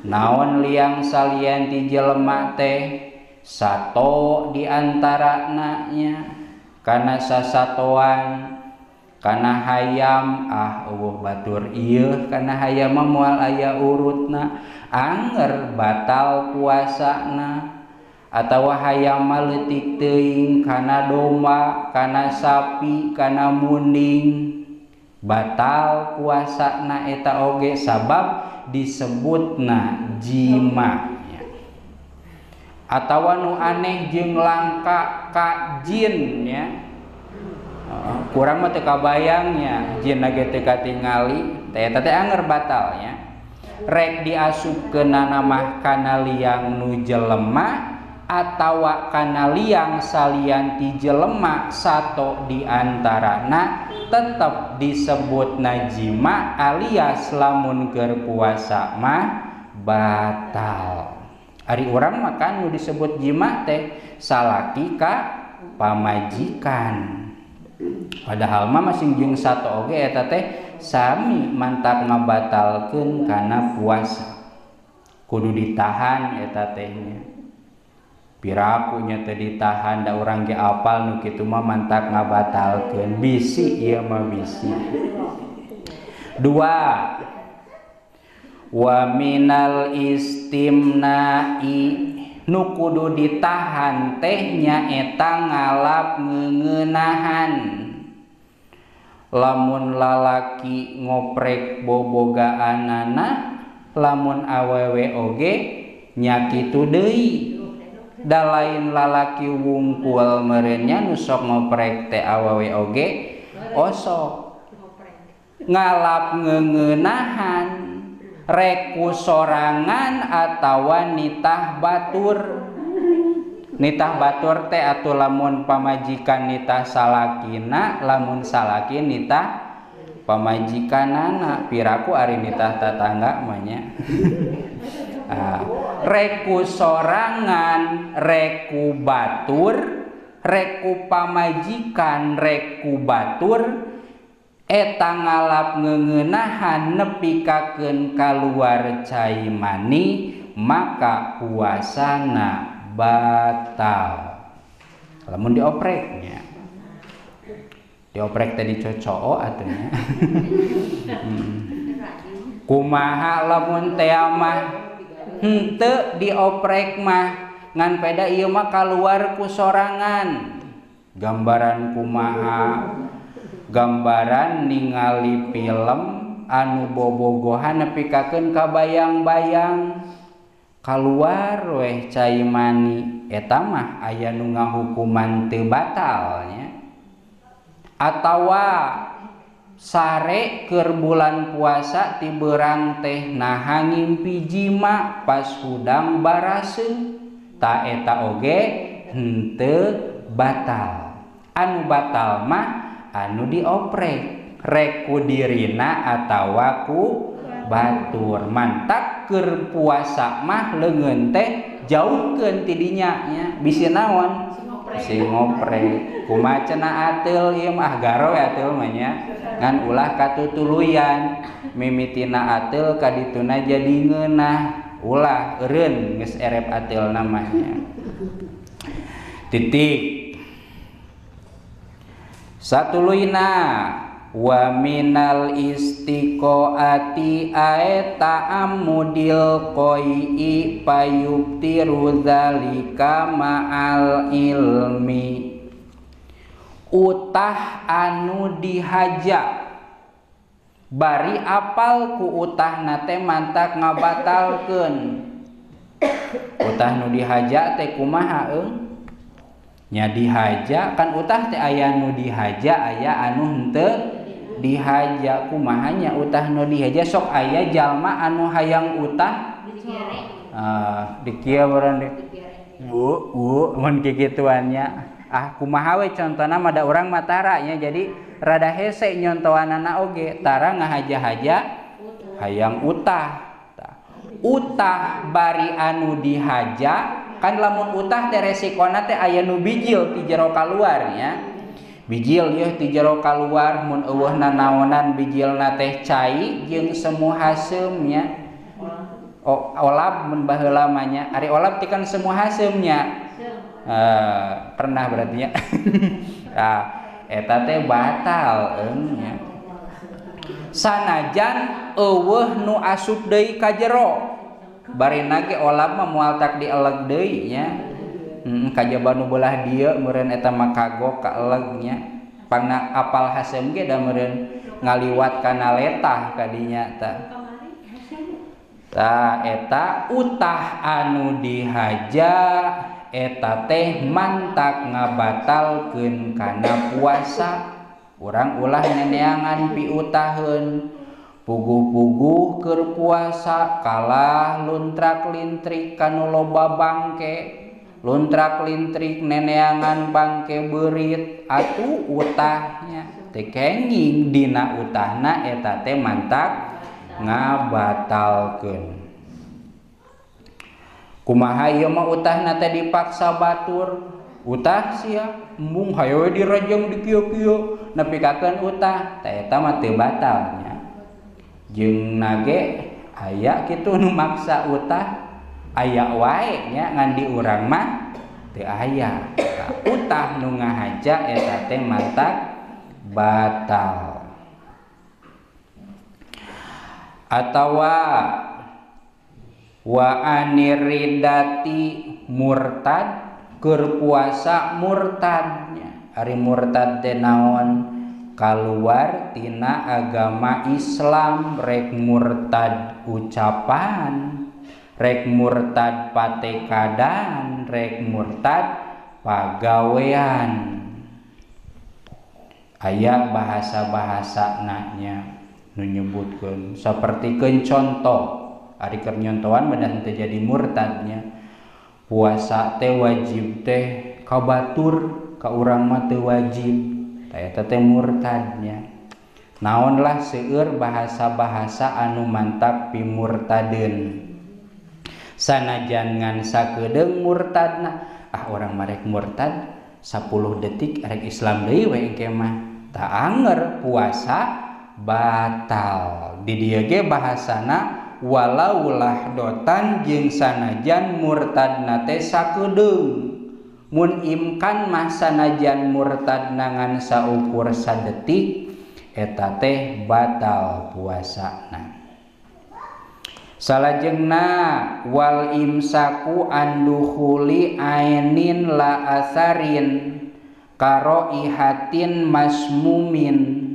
naon liang salian ti jelema teh sato diantarana nya kana sasatoan kana hayam batur ieu kana hayam moal aya urutna anger batal puasana atawa hayam leutik teuing kana domba kana sapi kana munding batal puasana eta oge sabab disebutna jima atawa nu aneh jeung langka ka jin nya kurang mah teu kabayangnya jin lagi teu katingali teh eta teh anger batalnya rek diasupkeunana mah kana liang nu jelema atawa kana liang salian ti jelema sato diantarana tetep disebutna jima alias lamun keur puasa mah batal. Ari urang makan nu disebut jima teh salaki ka pamajikan. Padahal mah masing jeung sato oge eta teh sami mantak ngabatalkeun kana puasa. Kudu ditahan eta teh nya. Piraku nya teu ditahan da urang ge apal nu kitu mah mantak ngabatalkeun bisi ieu mah bisi. 2 wa minal istimna'i nu kudu ditahan teh nyaeta ngalap ngeuneunahan lamun lalaki ngoprek bobogaanana lamun awewe oge nya kitu deui da lain lalaki wungkul merenya nu sok ngoprek teh awewe oge osok ngalap ngeuneunahan rek ku sorangan atawa nitah batur. Nitah batur teh atuh lamun pamajikan nitah salakina, lamun salaki nitah pamajikanana. Piraku ari nitah tatangga mah nya. Rek ku sorangan, rek ku batur, rek ku pamajikan, rek ku batur eta ngalap ngeuneunahan nepikakeun kaluar cai mani maka puasana batal. Lamun diopreknya dioprek tadi cocok atunya. Kumaha lamun teh mah henteu dioprek mah ngan peda ieu mah kaluar ku sorangan. Gambaran kumaha? Gambaran ningali film anu bobogohan nepikakeun ka bayang-bayang kaluar weh cai mani eta mah aya nu ngahukuman teu batalnya. Atawa sare keur bulan puasa ti beurang teh naha ngimpi jima pas hudang baraseun ta eta oge henteu batal. Anu batal mah anu dioprek rek ku dirina atawa ku batur mantak keur puasa mah leungeun teh jauhkeun ti dinya nya bisi naon bisi ngoprek kumaha cenah ateul ieu mah garo ateul mah nya ngan ulah katutuluyan mimitina ateul kadituna jadi ngeunah ulah eureun geus erep ateul namanya titik. Satuluyna wa minal istiqoati aeta amudil qoi payubtiru zalika ma'al ilmi utah anu dihaja bari apal ku utah nate mantak ngabatalkeun. Utah nu dihaja teh kumaha nya dihaja kan utah teh aya nu dihaja aya anu henteu dihaja. Kumaha nya utah nu dihaja sok aya jalma anu hayang utah dikieu beureun mun kikituan nya kumaha we contona mah da urang mah tara nya jadi rada hese nyontoanana oge tara ngahaja-haja hayang utah. Utah bari anu dihaja kan lamun utah teh resikona teh aya nu bijil ti jero kaluar nya. Bijil yeuh ti jero kaluar mun eueuhna naonan bijilna teh cai jeung semu haseum nya. olab mun baheula lamanya ari olab ti kan semua haseumnya pernah berarti nya nah eta teh batal nya sanajan eueuh nu asup deui ka jero barina ge olab mah moal tak dieleg deui nya kajaba nu beulah dieu meureun eta mah kagok ka eleg nya pangna apal haseum ge da meureun ngaliwat kana letah kadinya ta eta utah anu dihaja eta teh mantak ngabatalkeun kana puasa urang ulah neneangan piutaheun puguh-puguh keur puasa kalah luntrak-lintrik kanu loba bangke luntrak-lintrik neneangan bangke beurit atuh utahnya teu kenging dina utahna eta teh mantak ngabatalkeun. Kumaha ieu mah utahna teh dipaksa batur utah sia embung hayo we dirajang di kieu-kieu nepikakeun utah teh eta mah teu batal nya jeung nage aya kitu nu maksa utah aya wae nya ngan di urang mah teu aya utah nu ngahaja eta teh mantak batal atawa wa aniridati murtad keur puasa murtadnya ari murtad teh naon kaluar tina agama Islam rek murtad ucapan rek murtad patekadan rek murtad pagawean aya bahasa-bahasa nanya nu nyebutkeun sapertikeun contoh ari keur nyontohan bedah teu jadi murtadnya puasa teh wajib teh kabatur ka urang mah teu wajib eta teh murtadnya naon lah seueur bahasa-bahasa anu mantap pimurtadeun sanajan ngan sakedeung murtadna urang marek murtad 10 detik rek Islam deui we engke mah teu anger puasa batal di dieu ge bahasana walaulah dotan jeung sanajan murtadna teh sakedeung mun imkan mah sanajan murtadna ngan saukur sadetik eta teh batal puasana salajengna wal imsaku anduhuli ainin la asarin karo ihatin masmumin